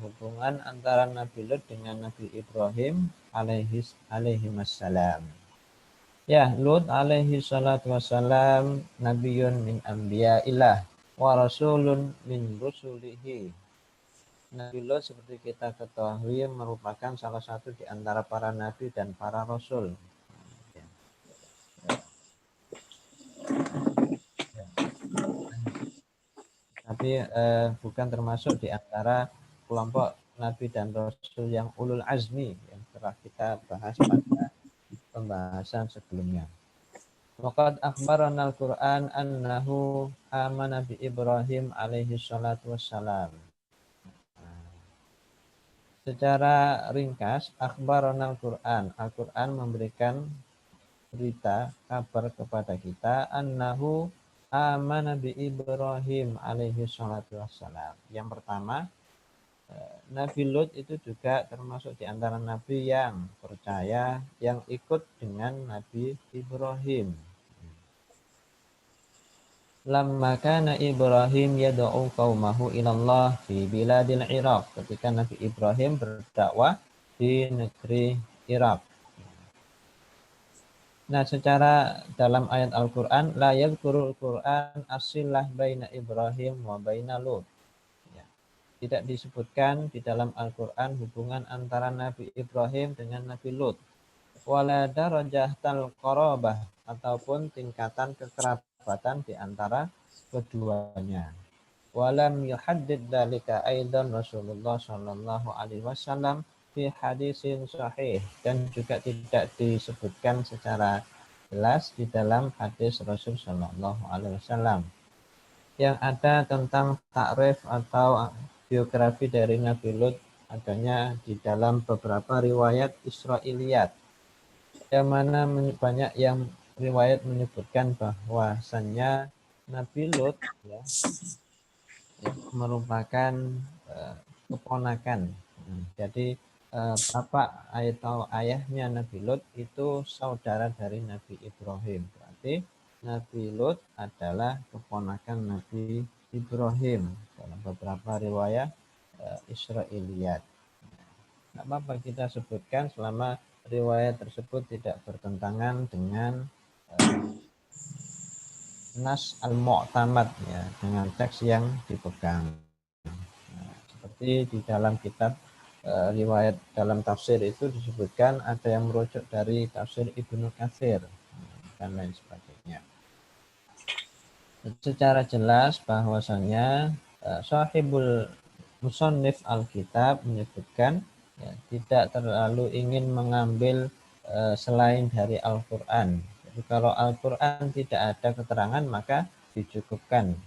hubungan antara Nabi Lut dengan Nabi Ibrahim alaihimassalam. Ya, Lut alaihi salatu wassalam nabiyun min anbiya'illah wa rasulun min rusulihi. Nabi Lut seperti kita ketahui merupakan salah satu di antara para nabi dan para rasul. Tapi bukan termasuk di antara kelompok nabi dan rasul yang ulul azmi yang telah kita bahas pada pembahasan sebelumnya. Waqad akhbarana al-Qur'an annahu amana bi Ibrahim alaihi salatu wassalam. Secara ringkas, akhbarana al-Qur'an. Al-Qur'an memberikan berita, kabar kepada kita annahu amana bi Ibrahim alaihi salatu wassalam. Yang pertama, Nabi Lut itu juga termasuk di antara nabi yang percaya, yang ikut dengan Nabi Ibrahim. Lamma kana Ibrahim yad'u qaumahu ilallah fi biladil Iraq. Ketika Nabi Ibrahim berdakwah di negeri Irak. Nah, secara dalam ayat Al-Quran, la yadhkurul Quran asilah baina Ibrahim wa baina Lut. Ya. Tidak disebutkan di dalam Al-Quran hubungan antara Nabi Ibrahim dengan Nabi Lut. Wala darajatal qarabah ataupun tingkatan kekerabatan di antara keduanya. Walam yuhaddid dzalika aidan Rasulullah sallallahu alaihi wasallam fi hadisin sahih, dan juga tidak disebutkan secara jelas di dalam hadis Rasul sallallahu alaihi wasallam yang ada tentang takrif atau biografi dari Nabi Lut adanya di dalam beberapa riwayat Israiliyat, yang mana banyak yang riwayat menyebutkan bahwasannya Nabi Lut ya, itu merupakan keponakan. Jadi bapak atau ayahnya Nabi Lut itu saudara dari Nabi Ibrahim. Berarti Nabi Lut adalah keponakan Nabi Ibrahim dalam beberapa riwayat Israiliyat. Tidak apa-apa kita sebutkan selama riwayat tersebut tidak bertentangan dengan nas al-mu'tamad, ya, dengan teks yang dipegang. Nah, seperti di dalam kitab riwayat dalam tafsir itu disebutkan ada yang merujuk dari tafsir Ibnu Katsir dan lain sebagainya. Secara jelas bahwasanya sahibul musannif al-kitab menyebutkan ya, tidak terlalu ingin mengambil selain dari Al-Quran. Jadi kalau Al-Quran tidak ada keterangan maka dicukupkan.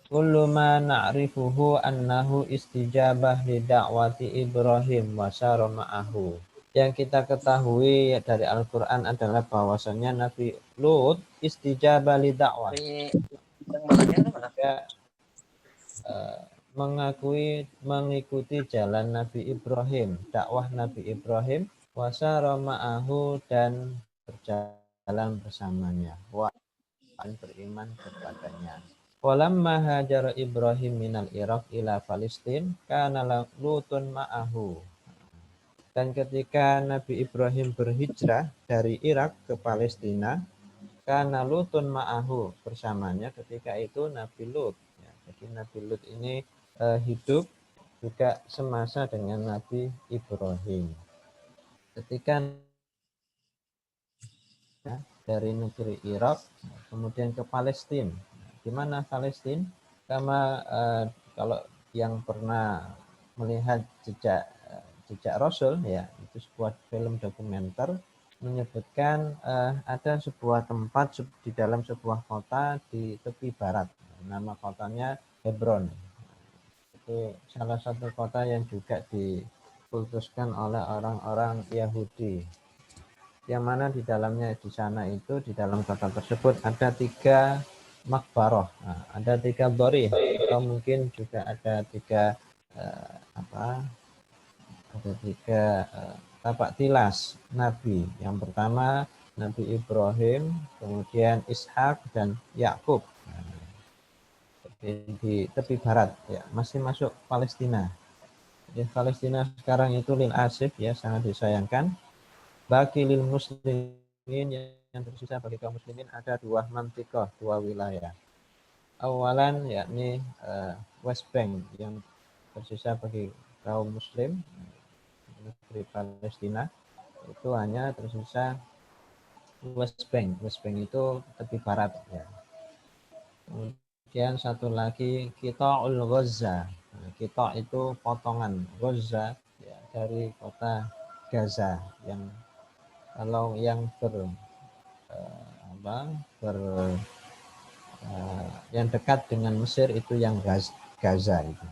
Kullu ma na'rifuhu annahu istijabah li da'wati Ibrahim wa syara ma'ahu. Yang kita ketahui dari Al-Quran adalah bahwasannya Nabi Lut istijabah li da'wah. Dia mengikuti jalan Nabi Ibrahim, dakwah Nabi Ibrahim, wa syara ma'ahu, dan berjalan bersamanya, wa beriman kepadanya. Walamma hajara Ibrahim minal Iraq ila Palestin kana Lutun ma'ahu. Dan ketika Nabi Ibrahim berhijrah dari Irak ke Palestina, kana Lutun ma'ahu, bersamanya ketika itu Nabi Lut. Ya, jadi Nabi Lut ini hidup juga semasa dengan Nabi Ibrahim. Ketika dari negeri Irak kemudian ke Palestina. Di mana Palestina? Karena kalau yang pernah melihat jejak Rasul, ya, itu sebuah film dokumenter menyebutkan ada sebuah tempat di dalam sebuah kota di tepi barat. Nama kotanya Hebron. Itu salah satu kota yang juga dikultuskan oleh orang-orang Yahudi. Yang mana di dalamnya di sana itu di dalam kota tersebut ada 3 makbaroh, ada 3 dhorih, atau mungkin juga ada 3 tapak tilas Nabi. Yang pertama Nabi Ibrahim, kemudian Ishak dan Yakub. di tepi barat, ya, masih masuk Palestina. Jadi Palestina sekarang itu lil asif, ya, sangat disayangkan. Bagi lil muslimin, yang tersisa bagi kaum muslimin ada dua mantikoh, dua wilayah. Awalan yakni West Bank yang tersisa bagi kaum muslim negeri Palestina, itu hanya tersisa West Bank. West Bank itu tepi barat, ya. Kemudian satu lagi Qita'ul Gaza. Nah, Qita' itu potongan, Gaza ya, dari kota Gaza yang kalau yang apa, yang dekat dengan Mesir itu yang Gaza itu.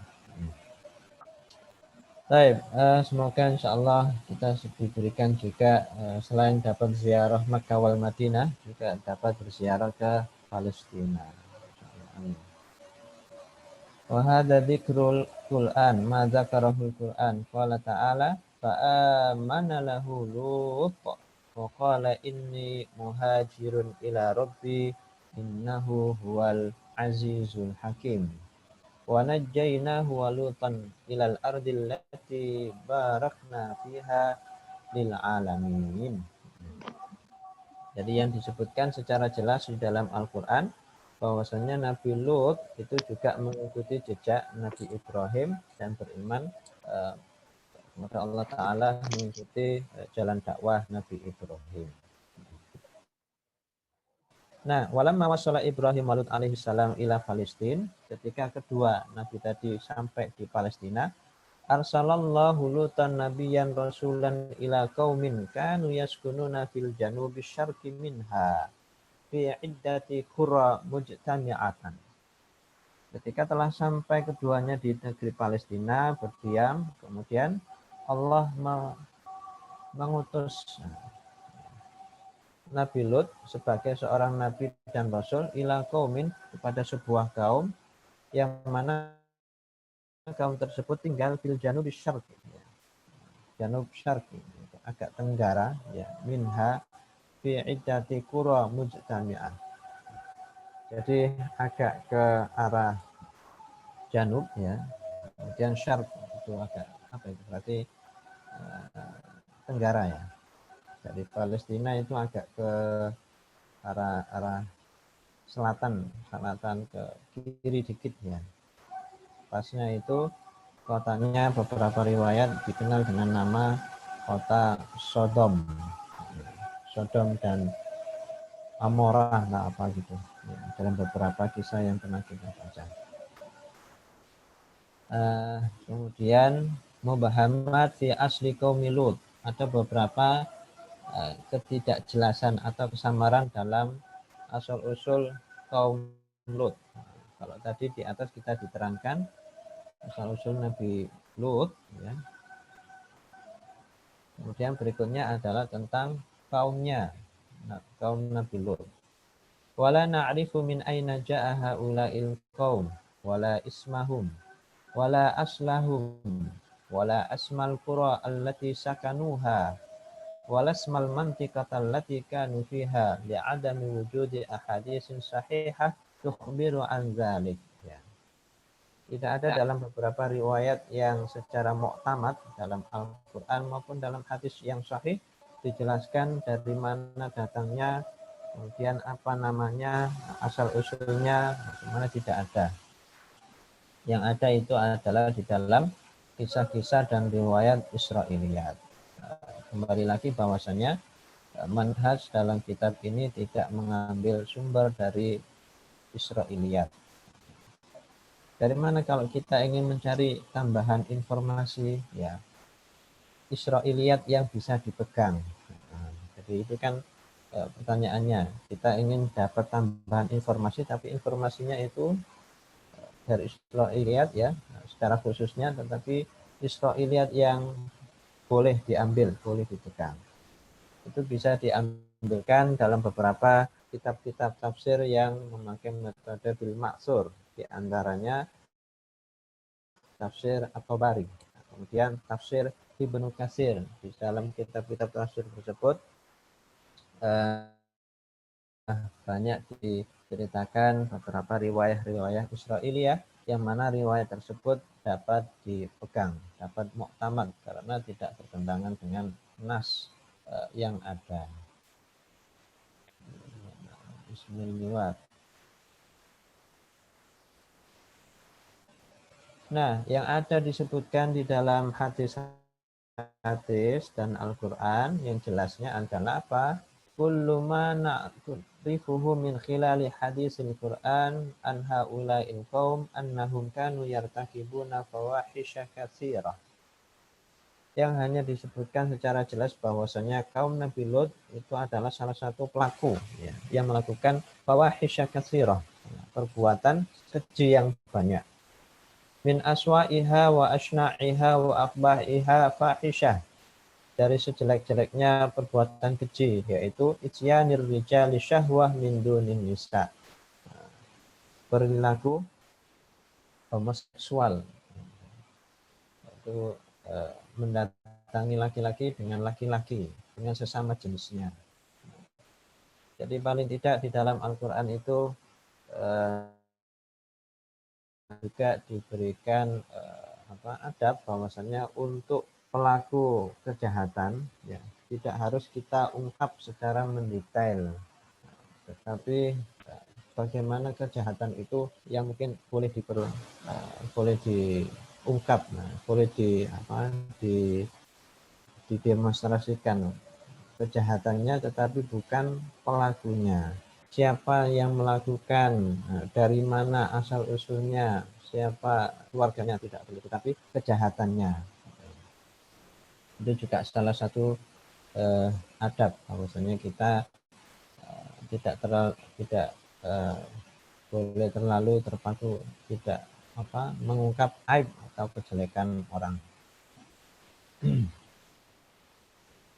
Baik, semoga insya Allah kita diberikan juga selain dapat ziarah Makkah wal Madinah, juga dapat berziarah ke Palestina. Amin. Wa hadza dzikrul Qur'an, ma dzakarahul Qur'an. Qala ta'ala fa'amana lahu Lut wa qala inni muhajirun ila rabbi innahu huwal azizul hakim. Wa najjaynahu wa Lutan ilal ardil lati barakna fiha lil alamin. Jadi yang disebutkan secara jelas di dalam Al-Qur'an bahwasanya Nabi Lut itu juga mengikuti jejak Nabi Ibrahim dan beriman kepada Allah Ta'ala, mengikuti jalan dakwah Nabi Ibrahim. Nah, walamma wasala Ibrahim wa Lut alaihi salam ila Palestin, ketika kedua Nabi tadi sampai di Palestina, arsalallahu Lutan nabiyan rasulan ila qaumin kanu yaskununa fil janubi syarqi minha fi iddati qura mujtami'atan. Ketika telah sampai keduanya di negeri Palestina berdiam, kemudian Allah mengutus Nabi Lut sebagai seorang nabi dan rasul ila qaumin, kepada sebuah kaum yang mana kaum tersebut tinggal fil janubi syarqi, ya. Janub syarqi, agak tenggara, ya, minha fi iddati qura mujtami'ah. Jadi agak ke arah janub, ya. Kemudian syarq itu agak apa itu? Berarti tenggara, ya. Dari Palestina itu agak ke arah selatan ke kiri dikit, ya. Pasnya itu kotanya beberapa riwayat dikenal dengan nama kota Sodom dan Amorah lah apa gitu, ya, dalam beberapa kisah yang pernah kita baca. Kemudian mubahamat fi asli qaumi Lut, ada beberapa ketidakjelasan atau kesamaran dalam asal-usul kaum Lut. Kalau tadi di atas kita diterangkan asal-usul Nabi Lut, ya. Kemudian berikutnya adalah tentang kaumnya, kaum Nabi Lut. Wala na'rifu min aina ja'a haula'il qaum wala ismahum wala aslahum wala asmal qura allati sakanuha wala asmal mantiqata allati kanu fiha li'adami wujudi ahaditsin sahihah tukhbiru an dzalik, ya. Tidak ada dalam beberapa riwayat yang secara mu'tamad dalam Al-Quran maupun dalam hadis yang sahih dijelaskan dari mana datangnya, kemudian apa namanya, asal usulnya, bagaimana, tidak ada. Yang ada itu adalah di dalam kisah-kisah dan riwayat Israiliyat. Kembali lagi bahwasanya manhaj dalam kitab ini tidak mengambil sumber dari Israiliyat. Dari mana kalau kita ingin mencari tambahan informasi, ya, Israiliyat yang bisa dipegang. Jadi itu kan pertanyaannya, kita ingin dapat tambahan informasi tapi informasinya itu dari Israiliyat, ya, secara khususnya, tetapi Israiliyat yang boleh diambil, boleh dipegang. Itu bisa diambilkan dalam beberapa kitab-kitab tafsir yang memakai metode bil maksur, di antaranya tafsir At-Tabari, kemudian tafsir Ibnu Katsir. Di dalam kitab-kitab tafsir tersebut banyak ceritakan beberapa riwayah-riwayah Israiliyah yang mana riwayat tersebut dapat dipegang, dapat muktamad karena tidak bertentangan dengan nas yang ada. Bismillah. Nah, yang ada disebutkan di dalam hadis dan Al-Quran yang jelasnya adalah apa? Kullu ma na'rifuhu min khilali hadisil Qur'an an haula'il qaum annahum kanu yartakibuna fawahisha katsirah. Yang hanya disebutkan secara jelas bahwasanya kaum Nabi Lut itu adalah salah satu pelaku ya, yang melakukan fawahisha katsirah, perbuatan keji yang banyak. Min aswa'iha wa asna'iha wa akbahiha fahisyah, dari sejelek-jeleknya perbuatan keji, yaitu isyanir rijali syahwah min dunin nisa, perilaku homoseksual, itu mendatangi laki-laki dengan laki-laki, dengan sesama jenisnya. Jadi paling tidak di dalam Al-Quran itu juga diberikan adab bahwasanya untuk pelaku kejahatan ya tidak harus kita ungkap secara mendetail, tetapi bagaimana kejahatan itu yang mungkin boleh boleh diungkap, boleh didemonstrasikan kejahatannya, tetapi bukan pelakunya. Siapa yang melakukan, dari mana asal usulnya, siapa keluarganya tidak perlu, tetapi kejahatannya. Itu juga salah satu adab bahwasanya kita tidak boleh terlalu terpaku, tidak mengungkap aib atau kejelekan orang.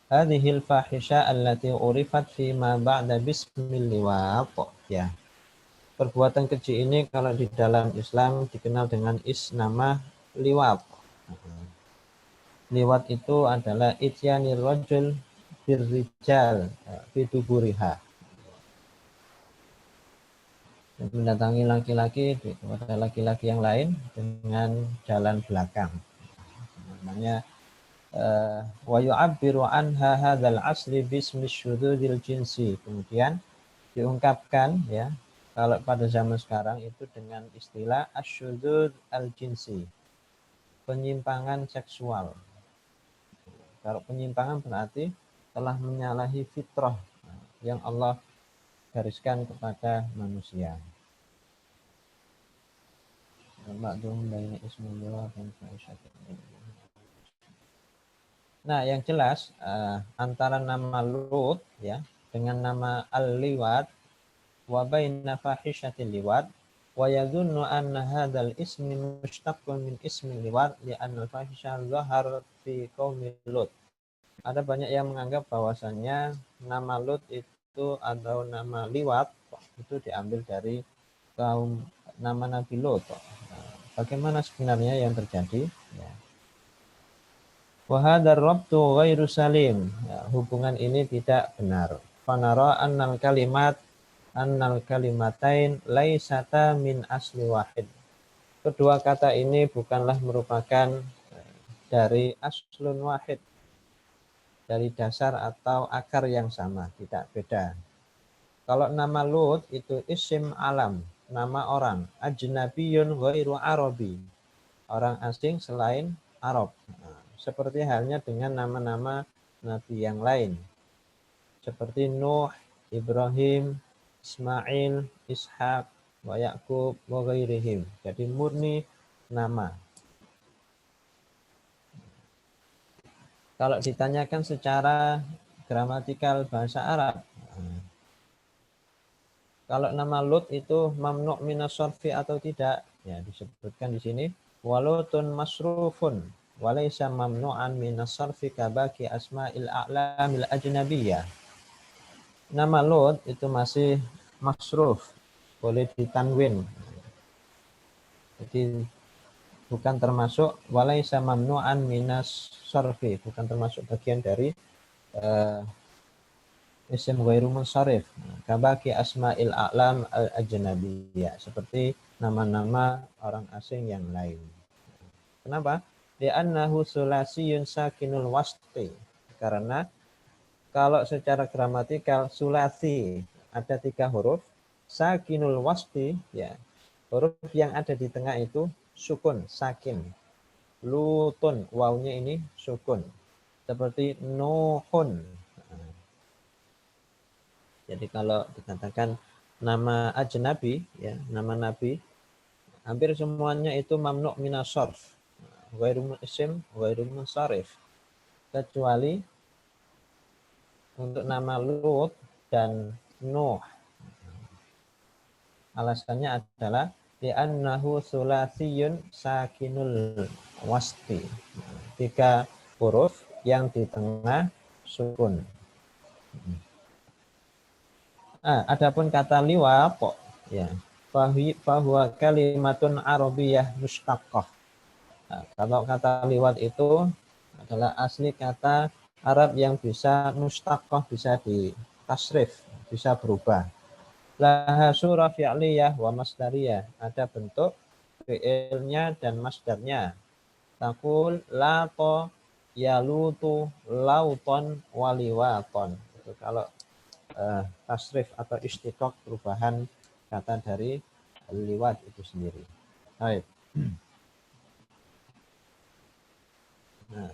Hadhil fahisha allati urifat fi ma ba'da bismil liwat ya. Perbuatan keji ini kalau di dalam Islam dikenal dengan nama liwat. Liwat itu adalah ityanir rajul birrijal biduburiha, mendatangi laki-laki kepada laki-laki yang lain dengan jalan belakang. Namanya wa yu'abbiru anha hadzal asli bismi syudzil jinsi. Kemudian diungkapkan ya kalau pada zaman sekarang itu dengan istilah asyudzul al-jinsi, penyimpangan seksual. Kalau penyimpangan berarti telah menyalahi fitrah yang Allah gariskan kepada manusia. Nah, yang jelas antara nama Lut ya dengan nama Al-Liwat wa baina fahishatil liwat wa yadhunnu anna hadzal ismi mushtaqqun min ismi liwat li'anna al-fahisha dhahar fi qaumi Lut. Ada banyak yang menganggap bahwasannya nama Lut itu atau nama Liwat itu diambil dari kaum nama Nabi Lut. Bagaimana sebenarnya yang terjadi? Ya. Wa hadzal rabtu ghairu salim. Ya, hubungan ini tidak benar. Fanara annal kalimatain laisata min asli wahid. Kedua kata ini bukanlah merupakan dari aslun wahid, dari dasar atau akar yang sama, tidak beda. Kalau nama Lut itu isim alam, nama orang, ajnabiyun ghairu arabi, orang asing selain Arab. Seperti halnya dengan nama-nama nabi yang lain, seperti Nuh, Ibrahim, Ismail, Ishak, wa Yaqub, wa ghairihim. Jadi murni nama. Kalau ditanyakan secara gramatikal bahasa Arab, kalau nama Lut itu mamnu' minas sarfi atau tidak, ya disebutkan di sini walutun masrufun walaysa mamnu'an minas sarfi kabaki asma'il a'lamil ajnabiyyah. Nama Lut itu masih masruf, boleh ditanwin. Jadi bukan termasuk walaysa mamnu'an minas sarfi, bukan termasuk bagian dari isim ghairu munsharif, kabaki asma'il a'lam al-ajnabiyyah, seperti nama-nama orang asing yang lain. Kenapa? Li'annahu sulasiyun sakinul wasti. Karena kalau secara gramatikal sulasi ada 3 huruf, sakinul wasti, ya, huruf yang ada di tengah itu sukun, sakin. Lutun, wawunya ini sukun. Seperti Nuhun. Jadi kalau dikatakan nama ajnabi, ya, nama nabi, hampir semuanya itu mamnu' minas sarf. Ghairu isim, ghairu munsharif. Kecuali untuk nama Lut dan Nuh. Alasannya adalah li'annahu sulasiyun sakinul wasti. 3 huruf yang di tengah sukun. Adapun kata liwaq, ya, bahwa kalimatun arabiyyah mustaqqah. Kalau kata liwat itu adalah asli kata Arab yang bisa mustaqqah, bisa ditasrif, bisa berubah. Laha surah fi'liyah wa masdariyah. Ada bentuk fi'ilnya dan masdarnya. Taqul lato yalutu lauton waliwaton. Itu kalau tasrif atau istiqaq, perubahan kata dari liwat itu sendiri. Baik. Nah,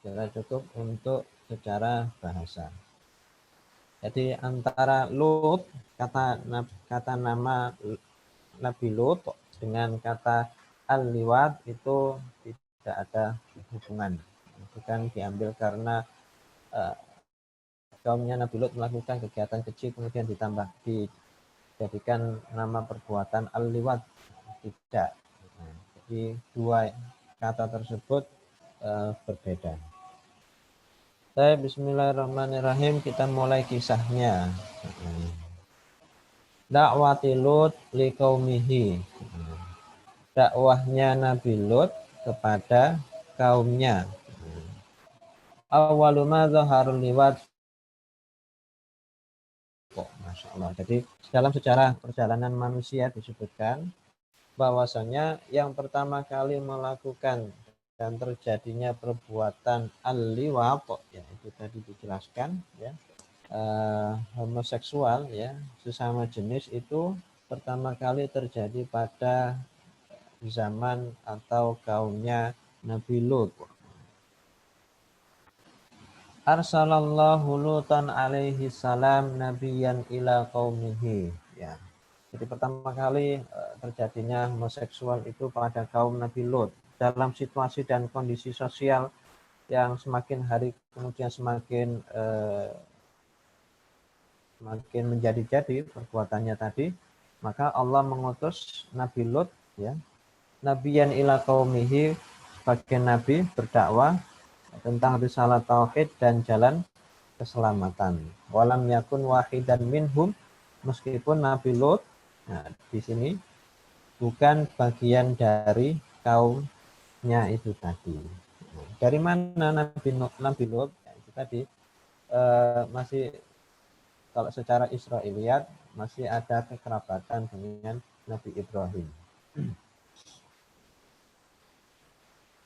kira cukup untuk secara bahasa. Jadi antara Lut, kata nama Nabi Lut dengan kata al-liwat itu tidak ada hubungan. Bukan diambil karena kaumnya Nabi Lut melakukan kegiatan keji kemudian dijadikan nama perbuatan al-liwat. Tidak. Jadi 2 kata tersebut berbeda. Baik, bismillahirrahmanirrahim, kita mulai kisahnya. Dakwati Lut liqaumihi. Dakwahnya Nabi Lut kepada kaumnya. Awwalu ma zaharul liwat. Masya Allah. Jadi dalam sejarah perjalanan manusia disebutkan bahwasanya yang pertama kali melakukan dan terjadinya perbuatan al-liwat, ya, itu tadi dijelaskan, ya, homoseksual, ya, sesama jenis, itu pertama kali terjadi pada zaman atau kaumnya Nabi Lut. Arsalallahu Lutan alaihi salam nabiyan ila qaumihi, ya. Jadi pertama kali terjadinya homoseksual itu pada kaum Nabi Lut dalam situasi dan kondisi sosial yang semakin hari kemudian semakin menjadi-jadi perbuatannya tadi, maka Allah mengutus Nabi Lut, ya, nabiyan ila qaumihi, sebagai nabi berdakwah tentang risalah tauhid dan jalan keselamatan. Walam yakun wahidan minhum, meskipun Nabi Lut, nah, di sini bukan bagian dari kaumnya itu tadi. Dari mana Nabi Lut? Ya, itu tadi masih, kalau secara Israiliyat masih ada kekerabatan dengan Nabi Ibrahim.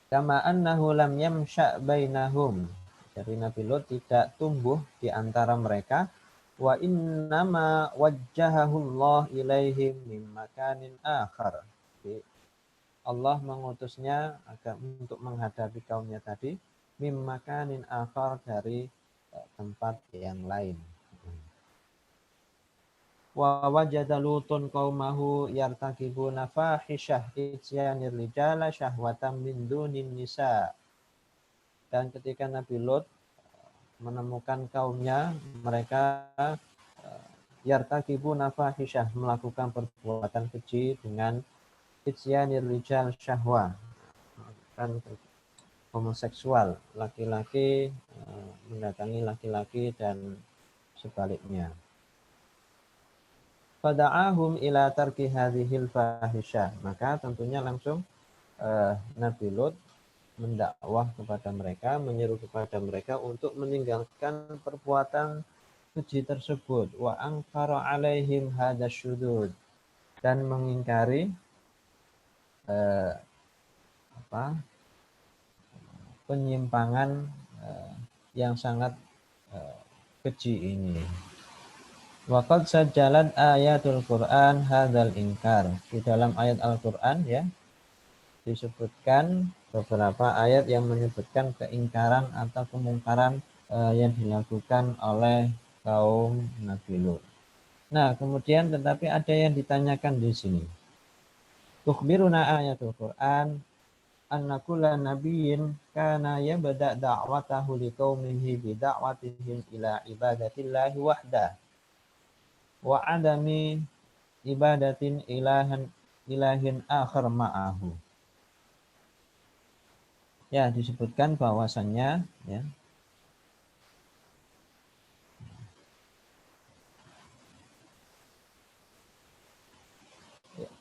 Kama annahu lam yamsha' bainahum. Jadi Nabi Lut tidak tumbuh di antara mereka. Wa innama wajjahahullah ilaihim min makanin akhar. Jadi Allah mengutusnya agar untuk menghadapi kaumnya tadi min makanin akhar, dari tempat yang lain. Wa wajada Lutun qaumahu yartakibuna fahishah ityanir rijala syahwatam min dunin nisa. Dan ketika Nabi Lut menemukan kaumnya, mereka yartakibuna fahishah, melakukan perbuatan keji dengan ityanir rijal syahwa, kan homoseksual, laki-laki mendatangi laki-laki dan sebaliknya. Fada'ahum ila tarki hadhil fahisyah. Maka tentunya langsung Nabi Lut mendakwah kepada mereka, menyeru kepada mereka untuk meninggalkan perbuatan keji tersebut, wa angkara alaihim hadasyudud, dan mengingkari penyimpangan yang sangat keji ini. Waqad sajjalat ayatul Quran hadzal inkar. Di dalam ayat Al-Quran ya disebutkan beberapa ayat yang menyebutkan keingkaran atau kemungkaran yang dilakukan oleh kaum Nabi Lut. Nah, kemudian tetapi ada yang ditanyakan di sini. Tukhbiruna ayatul Quran anna kulla nabiyyin kana yabda' da'watahu liqaumihi bi da'watihim ila ibadatillahi wahdah wa adami ibadatin ilahin akhar ma'ahu. Ya, disebutkan bahwasannya ya,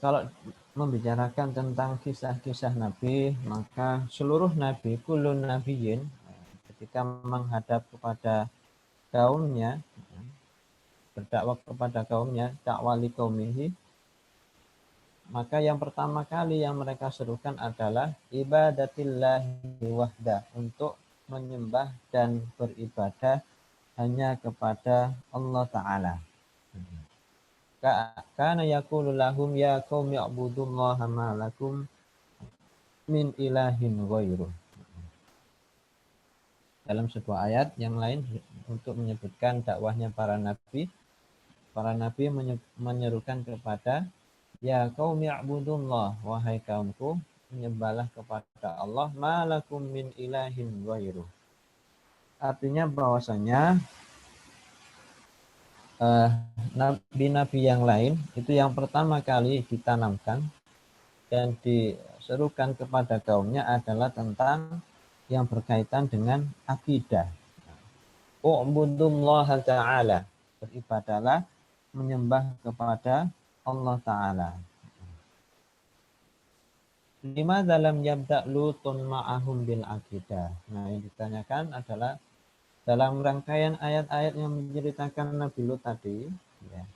kalau membicarakan tentang kisah-kisah Nabi, maka seluruh Nabi, kulun nabiyyin, ketika menghadap kepada kaumnya, berdakwah kepada kaumnya, dakwali qaumihi, maka yang pertama kali yang mereka serukan adalah ibadatillahi wahdah, untuk menyembah dan beribadah hanya kepada Allah Ta'ala. Kana yaqulu lahum ya qaumi ibudullaha ma lakum min ilahin ghairuh. Dalam sebuah ayat yang lain untuk menyebutkan dakwahnya para nabi menyerukan kepada ya qaumi ibudullah, wahai kaumku menyembahlah kepada Allah, ma lakum min ilahin ghairuh. Artinya bahwasanya nabi-nabi yang lain itu yang pertama kali ditanamkan dan diserukan kepada kaumnya adalah tentang yang berkaitan dengan akidah. U'budullaha ta'ala, beribadalah, menyembah kepada Allah Ta'ala. Lima dalam yabda' lutun ma'ahum bil akidah. Nah, yang ditanyakan adalah dalam rangkaian ayat-ayat yang menceritakan Nabi Lut tadi, ya,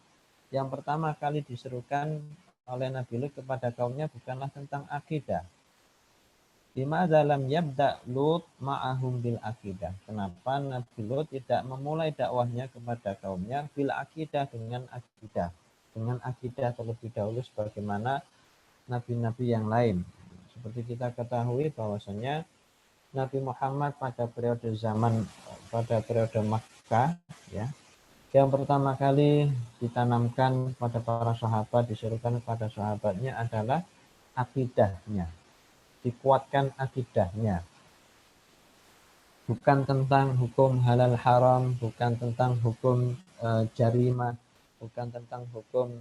yang pertama kali diserukan oleh Nabi Lut kepada kaumnya bukanlah tentang akidah. Lima dalam yabda' Lut ma'ahum bil akidah. Kenapa Nabi Lut tidak memulai dakwahnya kepada kaumnya bil akidah, dengan akidah terlebih dahulu sebagaimana nabi-nabi yang lain. Seperti kita ketahui bahwasanya Nabi Muhammad pada periode Makkah, ya, yang pertama kali ditanamkan pada para sahabat, disuruhkan kepada sahabatnya adalah akidahnya, dikuatkan akidahnya, bukan tentang hukum halal haram, bukan tentang hukum jarimah, bukan tentang hukum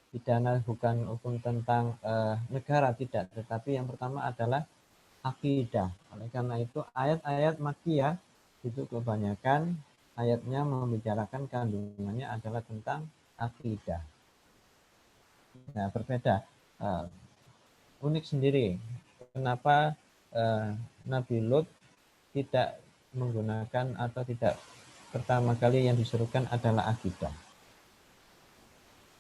pidana, bukan hukum tentang negara, tidak, tetapi yang pertama adalah akidah. Oleh karena itu ayat-ayat Makkiyah itu kebanyakan ayatnya membicarakan kandungannya adalah tentang akidah. Nah, berbeda, unik sendiri kenapa Nabi Lut tidak menggunakan atau tidak pertama kali yang disuruhkan adalah akidah.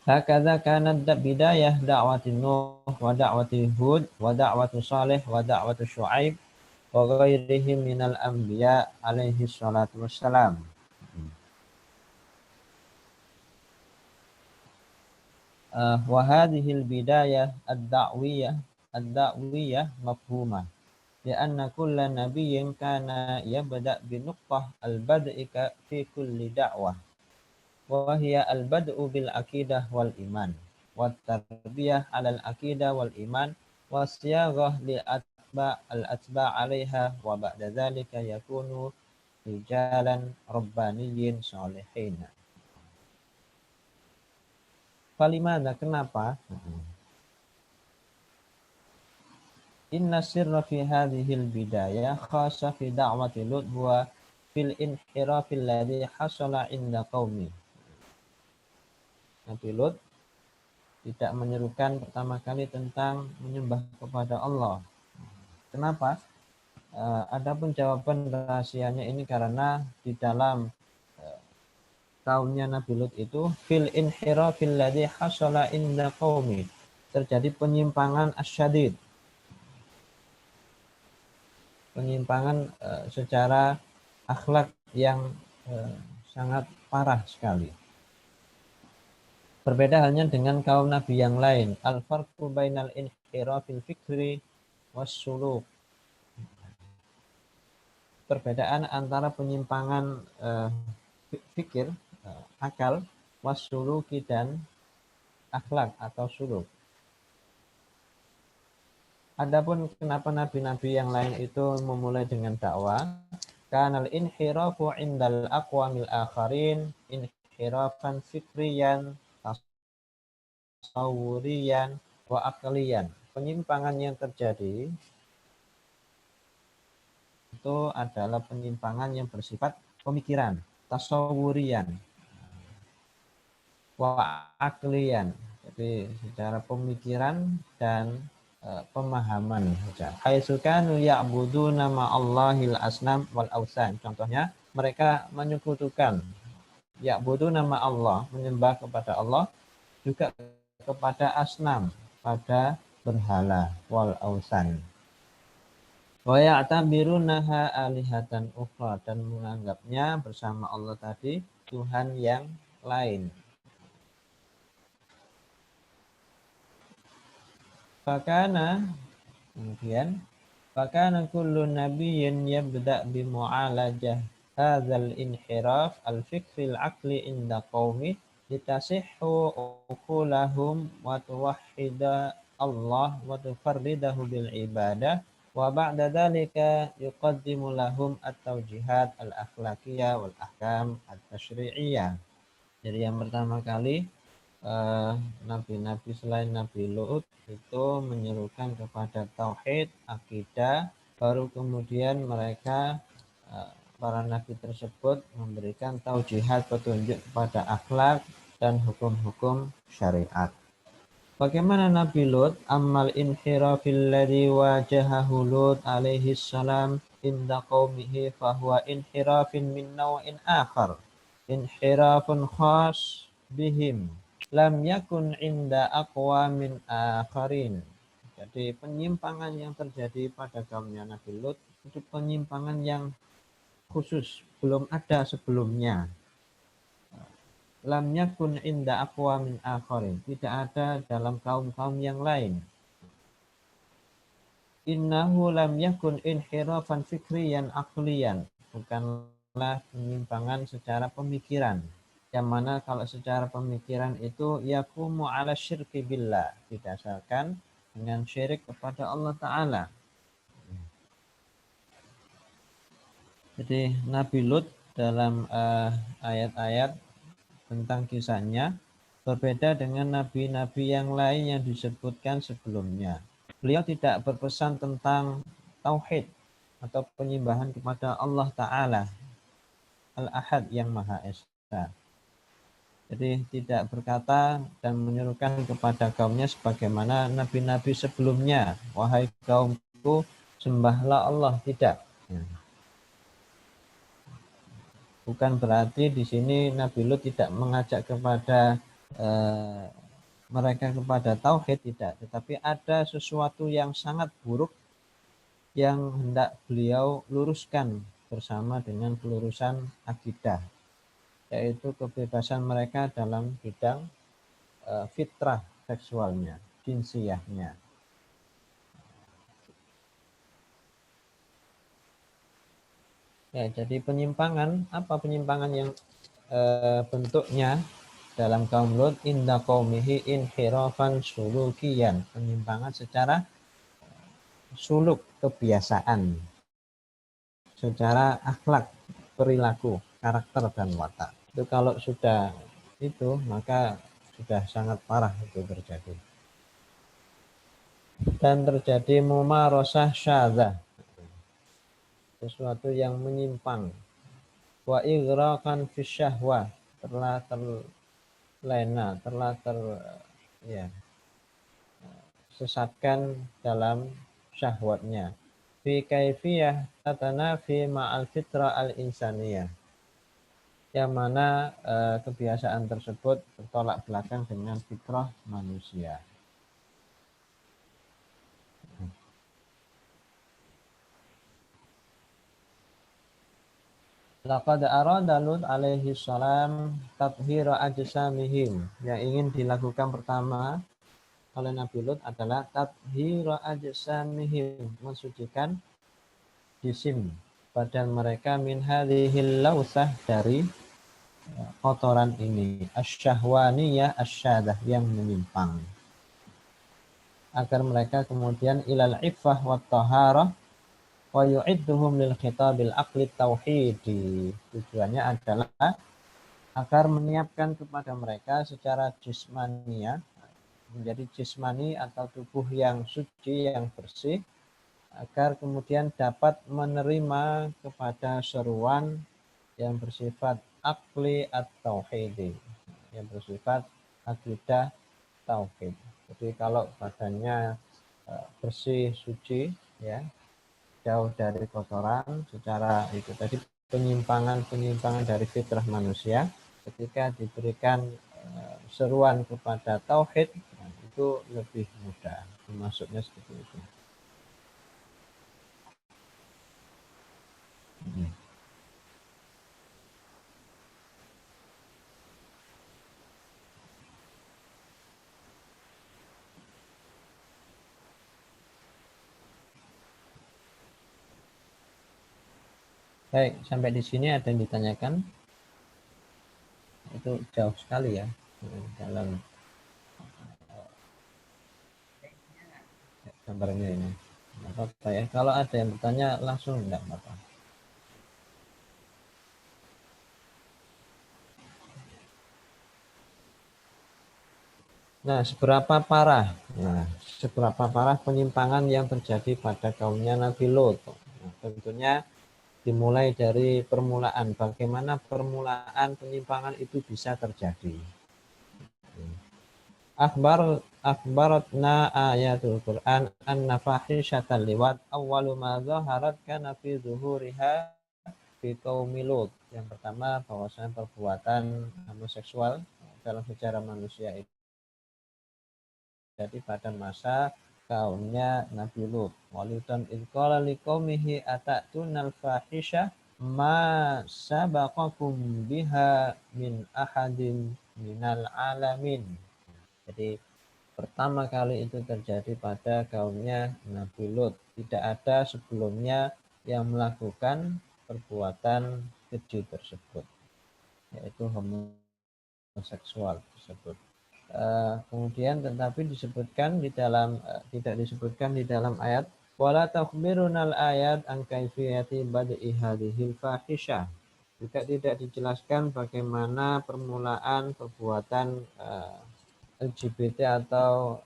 Hakadha kanat bidayah da'wati Nuh wa da'wati Hud wa da'wati Saleh wa da'wati Syu'aib wa ghairihim minal anbiya alaihi salatu wassalam. Wa hadhil bidayah ad-da'wiyah mafhumah li'anna kulla nabiyyin kana yabda' bi nuqtah al-bad'i fi kulli da'wah wa hiya al-bad'u bil aqidah wal iman wa tarbiyah 'alal aqidah wal iman wa siyaghah li al-atba' 'alaiha wa ba'da dzalika yakunu rijalan rabbaniyyin shalihin. Falimana, kenapa? Inna sirra fi hadhil bidayah khassa fi da'wati Lut huwa fil inhirafil ladzi hasala inda qaumi. Nabi Lut tidak menyerukan pertama kali tentang menyembah kepada Allah. Kenapa? Adapun jawaban rahasianya ini karena di dalam kaumnya Nabi Lut itu fil inhirafil ladzi hasala inda qaumi, terjadi penyimpangan asyadid, penyimpangan secara akhlak yang sangat parah sekali. Berbeda halnya dengan kaum Nabi yang lain. Al-farqu bainal inhirafil fikri was suluk. Perbedaan antara penyimpangan fikir, akal, wasuluki dan akhlak atau suluk. Adapun kenapa nabi-nabi yang lain itu memulai dengan dakwah? Kanal inhirafu indal aqwamil akharin inhirafan fikriyan, tasawuriyan, wa akliyan. Penyimpangan yang terjadi itu adalah penyimpangan yang bersifat pemikiran, tasawurian, wa aklian. Jadi secara pemikiran dan pemahaman saja. Haitsukanu ya'buduna ma'allahil asnam wal ausan. Contohnya mereka menyekutukan ya'buduna ma'allah, menyembah kepada Allah, juga kepada asnam, pada berhala, wal ausan. Wa ya'tabirunaha alihatan ukhra, dan menganggapnya bersama Allah tadi Tuhan yang lain. Fakana, kemudian fakana kullu nabiyyin yabda' bi mu'alajah hadzal inhiraf al-fikri al-aqli inda qaumi litasihhu uqulahum wa tuwahhida Allah wa tufarridahu bil ibadah wa ba'da dzalika yuqaddimu lahum at-tawjihat al-akhlaqiyah wal ahkam at-tasyri'iyah. Jadi yang pertama kali nabi-nabi selain Nabi Lut itu menyerukan kepada tauhid, akidah, baru kemudian mereka para nabi tersebut memberikan taujihat, petunjuk kepada akhlak dan hukum-hukum syariat. Bagaimana Nabi Lut? Ammal inhirafil ladzi wajahahu Lut alaihi salam inda qaumihi fahuwa inhirafin min naw'in akhar. Inhirafun khas bihim lam yakun inda aqwamin akharin. Jadi penyimpangan yang terjadi pada kaumnya Nabi Lut itu penyimpangan yang khusus, belum ada sebelumnya. Lam yakun inda aqwamin akharin, tidak ada dalam kaum-kaum yang lain. Innahu lam yakun inhirafan fikriyan aqliyan, bukanlah penyimpangan secara pemikiran. Yang mana kalau secara pemikiran itu yakumu ala syirki billah, didasarkan dengan syirik kepada Allah Ta'ala. Jadi Nabi Lut dalam ayat-ayat tentang kisahnya berbeda dengan nabi-nabi yang lain yang disebutkan sebelumnya. Beliau tidak berpesan tentang tauhid atau penyembahan kepada Allah Ta'ala Al-Ahad yang Maha Esa. Jadi tidak berkata dan menyuruhkan kepada kaumnya sebagaimana nabi-nabi sebelumnya. Wahai kaumku, sembahlah Allah. Tidak. Bukan berarti di sini Nabi Lut tidak mengajak kepada mereka kepada tauhid, tidak. Tetapi ada sesuatu yang sangat buruk yang hendak beliau luruskan bersama dengan pelurusan akidah, yaitu kebebasan mereka dalam bidang fitrah seksualnya, jinsiyahnya. Ya, jadi penyimpangan, apa penyimpangan yang bentuknya dalam kaum Lut? Inda qaumihi inhirafan sulukiyan, penyimpangan secara suluk, kebiasaan, secara akhlak, perilaku, karakter dan watak. Itu kalau sudah itu maka sudah sangat parah itu terjadi. Dan terjadi mumarasah syadzah, sesuatu yang menyimpang. Wa ighrakan fi syahwah, telah terlena, telah sesatkan dalam syahwatnya. fi kaifiyah tatanafi ma'al fitrah al-insaniyah, yang mana kebiasaan tersebut bertolak belakang dengan fitrah manusia. Laqad arada Lut alaihi salam tathhira ajsamihim. Yang ingin dilakukan pertama oleh Nabi Lut adalah tathhira ajsamihim, mensucikan jisim badan mereka min hadhil lausah, dari kotoran ini, asyahwaniyah asyadah, yang menyimpang, agar mereka kemudian ilal iffah wat taharah wa yu'idduhum lil khitabil aqli tauhidi. Tujuannya adalah agar menyiapkan kepada mereka secara jismania, menjadi jismani atau tubuh yang suci, yang bersih, agar kemudian dapat menerima kepada seruan yang bersifat akli at-tauhidi, yang bersifat akidah tauhid. Jadi kalau badannya bersih, suci, ya, jauh dari kotoran, secara itu tadi penyimpangan dari fitrah manusia, ketika diberikan seruan kepada tauhid, itu lebih mudah, masuknya seperti itu. Baik, sampai di sini ada yang ditanyakan? Itu jauh sekali ya dalam gambarnya ini. Apa ya? Kalau ada yang bertanya langsung enggak apa-apa. Nah, seberapa parah penyimpangan yang terjadi pada kaumnya Nabi Lot? Nah, tentunya dimulai dari permulaan, bagaimana permulaan penyimpangan itu bisa terjadi. Akhbaratna ayatul Quran anna fahisyatan liwat awwalu ma zaharat kana fi zuhuriha fi qaumi Lut. Yang pertama, bahwasanya perbuatan homoseksual dalam sejarah manusia itu jadi pada masa kaumnya Nabi Lut. Walutan idqala liqaumihi atatuna al-fahisyah ma sabaqakum biha min ahadin minal alamin. Jadi pertama kali itu terjadi pada kaumnya Nabi Lut. Tidak ada sebelumnya yang melakukan perbuatan keji tersebut, yaitu homoseksual tersebut. Kemudian tetapi disebutkan di dalam tidak disebutkan di dalam ayat wala takhbirunal ayat an kaifiyati bad'i hadhil fahisyah. Juga tidak dijelaskan bagaimana permulaan perbuatan LGBT atau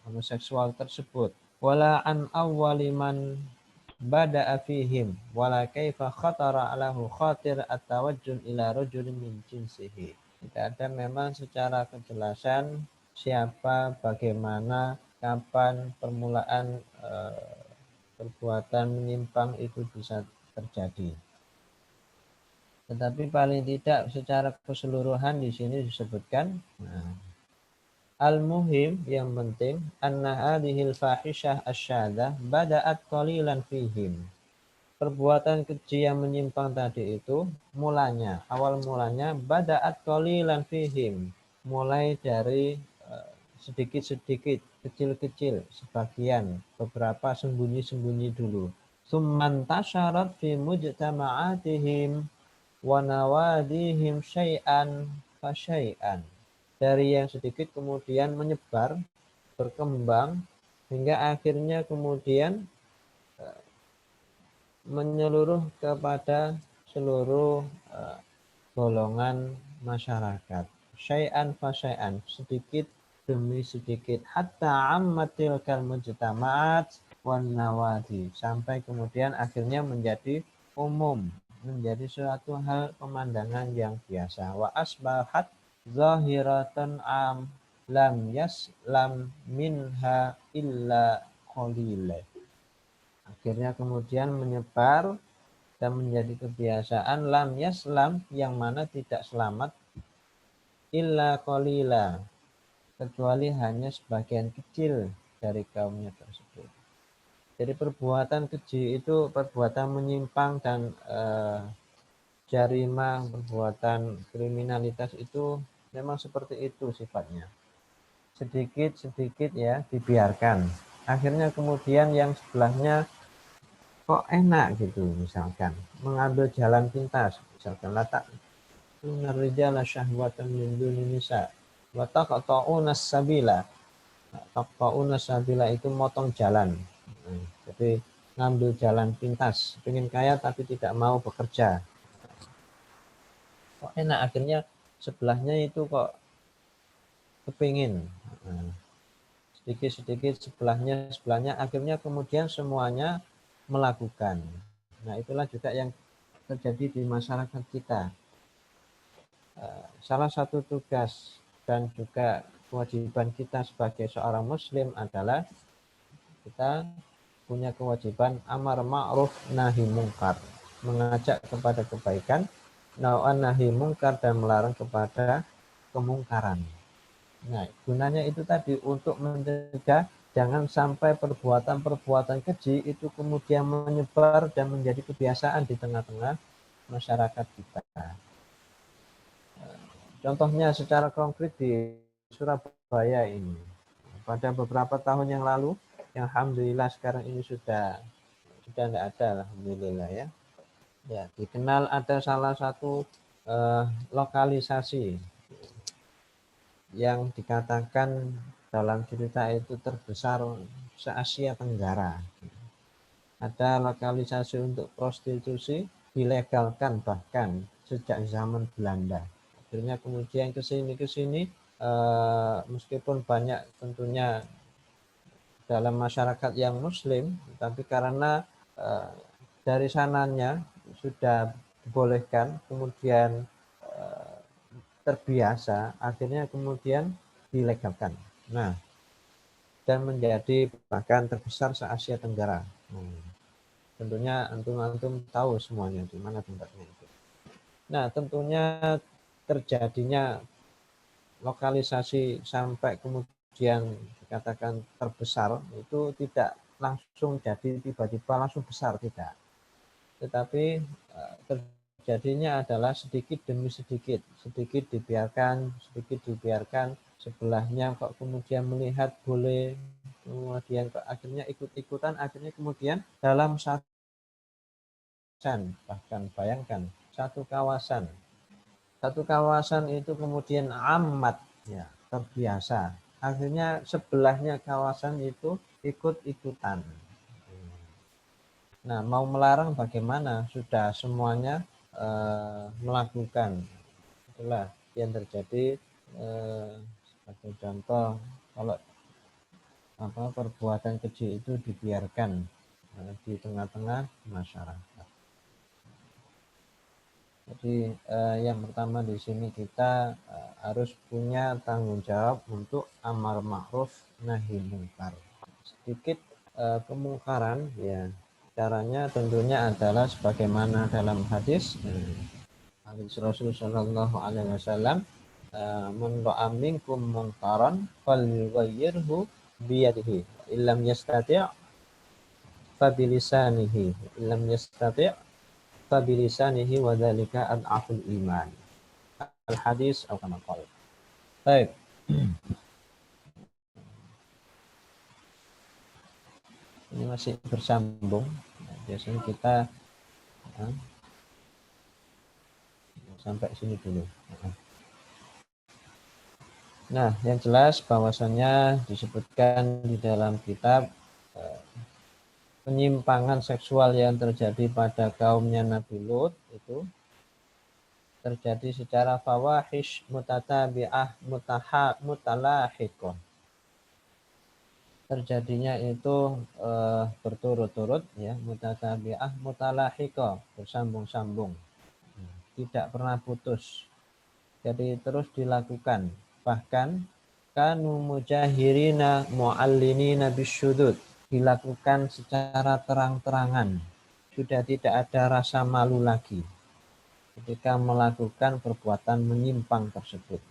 homoseksual tersebut. Wala an awwaliman bada'a fihim wala kaifa khatara alahu khatir at-tawajjun ila rajulin min jinsihi. Tidak ada memang secara kejelasan siapa, bagaimana, kapan permulaan perbuatan menyimpang itu bisa terjadi. Tetapi paling tidak secara keseluruhan di sini disebutkan. Al-muhim, yang penting, anna hadhil fahisyah asyadah bada'at qalilan fihim. Perbuatan keji yang menyimpang tadi itu awal mulanya bada'at qalilan fihim, mulai dari sedikit-sedikit, kecil-kecil, sebagian, beberapa sembunyi-sembunyi dulu. Tsumman tasyarat fi mujtama'atihim wa nawadihim syai'an fa syai'an. Dari yang sedikit kemudian menyebar, berkembang, hingga akhirnya kemudian menyeluruh kepada seluruh golongan masyarakat. Syai'an fa syai'an, sedikit demi sedikit, hatta ammatil kal mujtama'at wan nawadi, sampai kemudian akhirnya menjadi umum, menjadi suatu hal pemandangan yang biasa. Wa asbahat zahiratan am lam yaslam minha illa qalil. Akhirnya kemudian menyebar dan menjadi kebiasaan lam yaslam, yang mana tidak selamat illa qalila, kecuali hanya sebagian kecil dari kaumnya tersebut. Jadi perbuatan keji itu perbuatan menyimpang dan jarimah, perbuatan kriminalitas itu memang seperti itu sifatnya. Sedikit-sedikit ya dibiarkan. Akhirnya kemudian yang sebelahnya kok enak gitu, misalkan mengambil jalan pintas, misalkan latak rijala syahwatan min duni nisa wa taqta'una sabila. Taqta'una sabila itu motong jalan. Jadi ngambil jalan pintas, pengen kaya tapi tidak mau bekerja. Kok enak, akhirnya sebelahnya itu kok kepingin. Sedikit-sedikit sebelahnya akhirnya kemudian semuanya melakukan. Nah, itulah juga yang terjadi di masyarakat kita. Salah satu tugas dan juga kewajiban kita sebagai seorang muslim adalah kita punya kewajiban amar ma'ruf nahi mungkar, mengajak kepada kebaikan, nahi mungkar, dan melarang kepada kemungkaran. Nah, gunanya itu tadi untuk mencegah jangan sampai perbuatan-perbuatan keji itu kemudian menyebar dan menjadi kebiasaan di tengah-tengah masyarakat kita. Contohnya secara konkret di Surabaya ini, pada beberapa tahun yang lalu, yang alhamdulillah sekarang ini sudah tidak ada, alhamdulillah ya. Ya, dikenal ada salah satu lokalisasi yang dikatakan dalam cerita itu terbesar se-Asia Tenggara. Ada lokalisasi untuk prostitusi dilegalkan bahkan sejak zaman Belanda. Akhirnya kemudian ke sini meskipun banyak tentunya dalam masyarakat yang muslim, tapi karena dari sananya sudah dibolehkan, kemudian terbiasa, akhirnya kemudian dilegalkan. Nah, dan menjadi bahkan terbesar se-Asia Tenggara. Tentunya antum tahu semuanya di mana tempatnya itu. Nah, tentunya terjadinya lokalisasi sampai kemudian dikatakan terbesar itu tidak langsung jadi tiba-tiba langsung besar, tidak. Tetapi terjadinya adalah sedikit demi sedikit, sedikit dibiarkan, sebelahnya kok kemudian melihat boleh, kemudian kok akhirnya ikut-ikutan, akhirnya kemudian dalam satu bahkan bayangkan satu kawasan itu kemudian amat ya terbiasa, akhirnya sebelahnya kawasan itu ikut-ikutan. Nah, mau melarang bagaimana, sudah semuanya melakukan. Itulah yang terjadi. Sebagai contoh, kalau perbuatan keji itu dibiarkan di tengah-tengah masyarakat. Jadi yang pertama di sini kita harus punya tanggung jawab untuk amar ma'ruf nahi mungkar. Sedikit kemungkaran ya, caranya tentunya adalah sebagaimana dalam hadis Rasul Shallallahu Alaihi Wasallam, man ra'a minkum munkaran falyughayyirhu biyadihi, illam yastati' fa bilisanihi, illam yastati' fa bilisanihi wa dzalika ad'aful iman. Al hadis atau kama qala. Baik. Ini masih bersambung. Biasanya kita sampai sini dulu. Nah, yang jelas bahwasannya disebutkan di dalam kitab penyimpangan seksual yang terjadi pada kaumnya Nabi Lut itu terjadi secara fawahish mutatabi'ah mutalahiqah. Terjadinya itu berturut-turut ya, mutatabi'ah mutalahiqah, bersambung-sambung. Tidak pernah putus. Jadi terus dilakukan. Bahkan kanu mujahirina muallinina bisyudud. dilakukan secara terang-terangan. Sudah tidak ada rasa malu lagi ketika melakukan perbuatan menyimpang tersebut.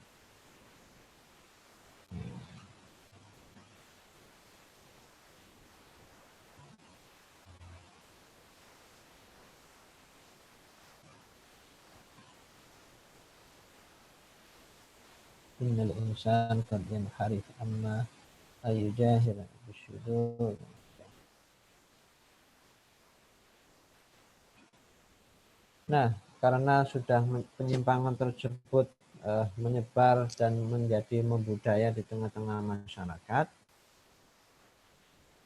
Innal insan qad yanharif amma ayujahir bisyudur. Nah, karena sudah penyimpangan tersebut menyebar dan menjadi membudaya di tengah-tengah masyarakat,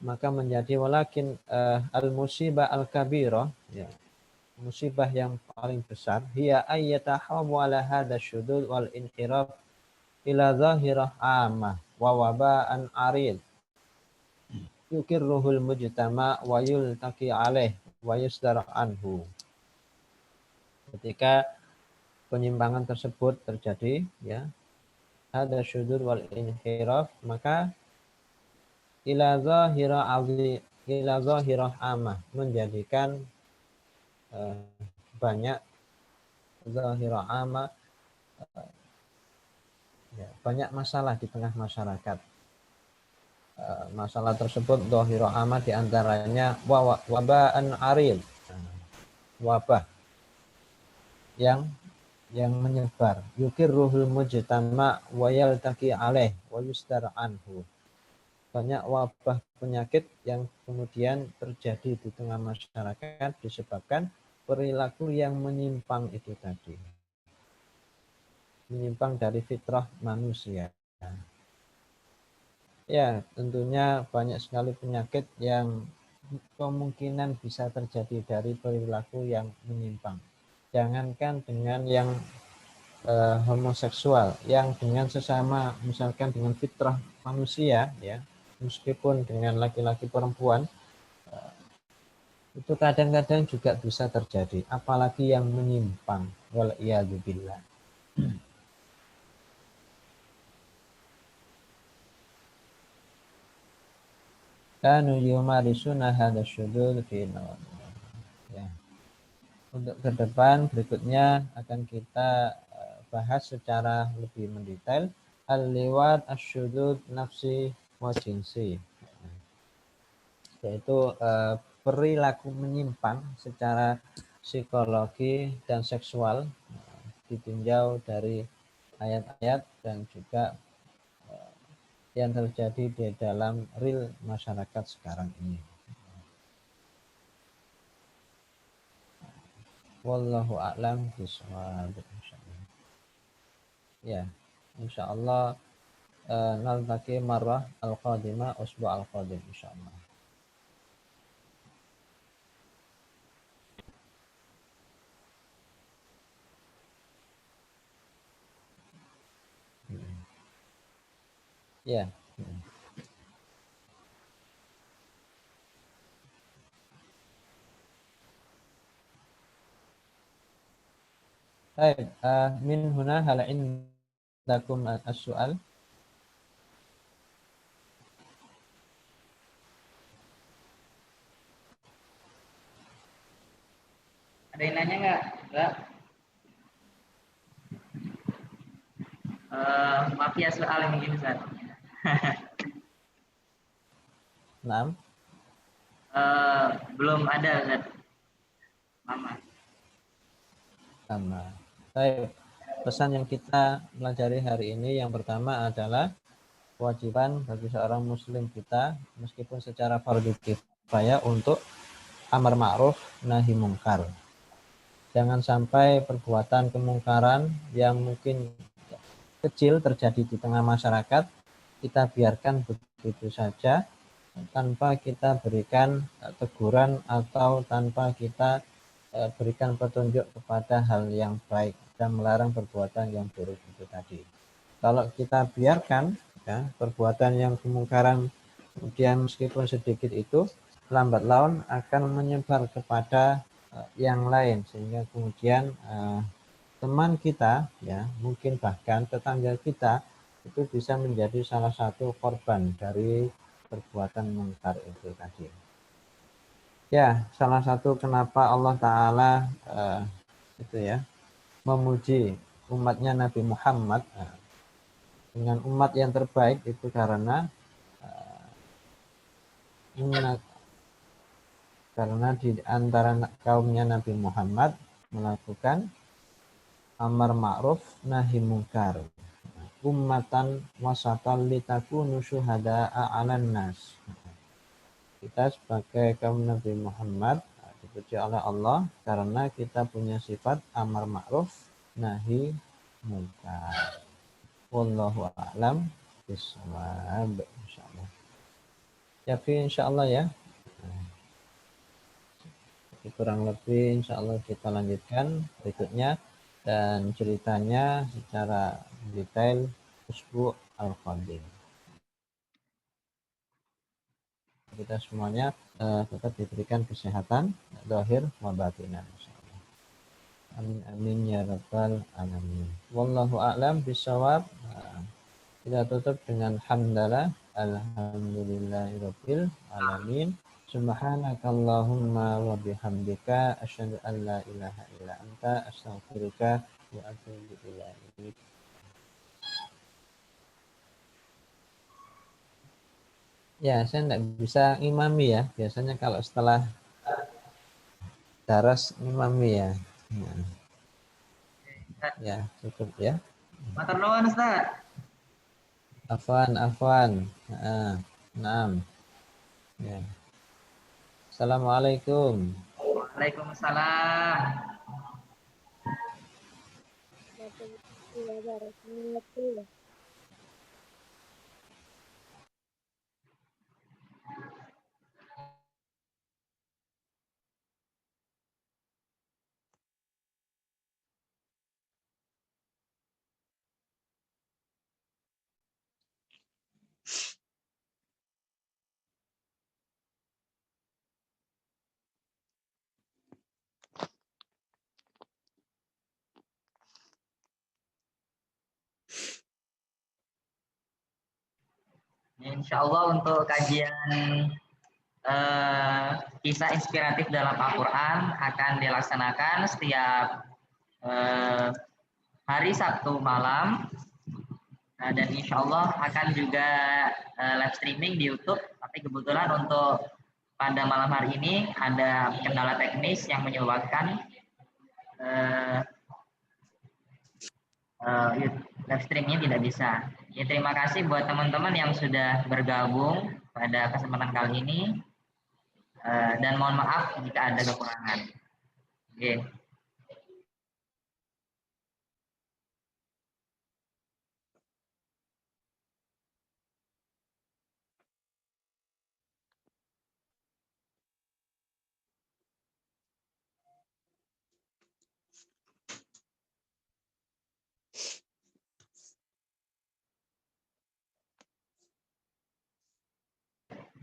maka menjadi walakin al-musibah al-kabirah, ya, musibah yang paling besar, hiya ayyatahawu ala hadha syudud wal inhiraf ila zahirah amah wa waba'an arid yukirruhul mujtama wa yultaqi alaih wa yusdar anhu. Ketika penyimpangan tersebut terjadi, ya, ada syudur wal inhiraf, maka ila zahirah amah, menjadikan banyak zahirah amah, ya, banyak masalah di tengah masyarakat. Masalah tersebut zahirah amah diantaranya wabaan arid, wabah yang menyebar, yukirruhul mujtama wa yaltaqi alaih wa yusdar anhu. Banyak wabah penyakit yang kemudian terjadi di tengah masyarakat disebabkan perilaku yang menyimpang itu tadi. Menyimpang dari fitrah manusia. Ya, tentunya banyak sekali penyakit yang kemungkinan bisa terjadi dari perilaku yang menyimpang. Jangankan dengan yang homoseksual, yang dengan sesama, misalkan dengan fitrah manusia, ya, meskipun dengan laki-laki perempuan, itu kadang-kadang juga bisa terjadi, apalagi yang menyimpang. Wal'iyadzubillah. Kanu yumarisuna hadha syudud fi nawamihim. Ya. Untuk ke depan berikutnya akan kita bahas secara lebih mendetail al-liwat asyudud nafsi wa jinsi, yaitu perilaku menyimpang secara psikologi dan seksual, ditinjau dari ayat-ayat dan juga yang terjadi di dalam real masyarakat sekarang ini. Wallahu a'lam bishawab. Ya, insyaallah naltaqi marrah al-qadimah usbu' al-qadim insyaallah. Ya. Baik, min huna hal indakum as-su'al. Ada yang nanya nggak? Nggak. Maaf ya soal yang begini, Ustaz. Naam. Belum ada, Ustaz. Mama. Sama. Baik. Pesan yang kita pelajari hari ini yang pertama adalah kewajiban bagi seorang muslim kita meskipun secara fardhu kifayah untuk amar ma'ruf nahi mungkar. Jangan sampai perbuatan kemungkaran yang mungkin kecil terjadi di tengah masyarakat kita biarkan begitu saja tanpa kita berikan teguran atau tanpa kita berikan petunjuk kepada hal yang baik dan melarang perbuatan yang buruk itu tadi. Kalau kita biarkan, ya, perbuatan yang kemungkaran kemudian meskipun sedikit itu lambat laun akan menyebar kepada yang lain sehingga kemudian teman kita, ya, mungkin bahkan tetangga kita itu bisa menjadi salah satu korban dari perbuatan mungkar itu tadi. Ya, salah satu kenapa Allah Ta'ala itu ya memuji umatnya Nabi Muhammad dengan umat yang terbaik itu karena karena di antara kaumnya Nabi Muhammad melakukan amar ma'ruf nahi mungkar. Ummatan wasatan litakunu syuhada'a 'alan nas. Kita sebagai kaum Nabi Muhammad dipuji oleh Allah karena kita punya sifat amar ma'ruf nahi munkar. Wallahu a'lam bishawab, insyaallah. Ya, insyaallah ya. Kurang lebih insyaallah kita lanjutkan berikutnya dan ceritanya secara detail Usbu Al-Qadim. Kita semuanya tetap diberikan kesehatan zahir wa batinan insyaallah. Amin amin ya rabbal alamin. Wallahu a'lam bishawab. Kita tutup dengan hamdalah alhamdulillahirabbil alamin. Subhanakallahumma wa bihamdika asyhadu an la ilaha illa anta astaghfiruka wa atubu ilaik. Ya, saya tidak bisa imami ya. Biasanya kalau setelah daras imami ya. Ya, cukup ya. Matur nuwun Ustaz. Afwan. Naam. Ya. Assalamualaikum. Waalaikumsalam. Insya Allah untuk kajian kisah inspiratif dalam Al-Quran akan dilaksanakan setiap hari Sabtu malam dan insya Allah akan juga live streaming di YouTube. Tapi kebetulan untuk pada malam hari ini ada kendala teknis yang menyebabkan live streamingnya tidak bisa. Ya, terima kasih buat teman-teman yang sudah bergabung pada kesempatan kali ini dan mohon maaf jika ada kekurangan. Oke.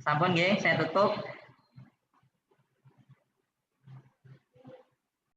Sampun nggih, saya tutup.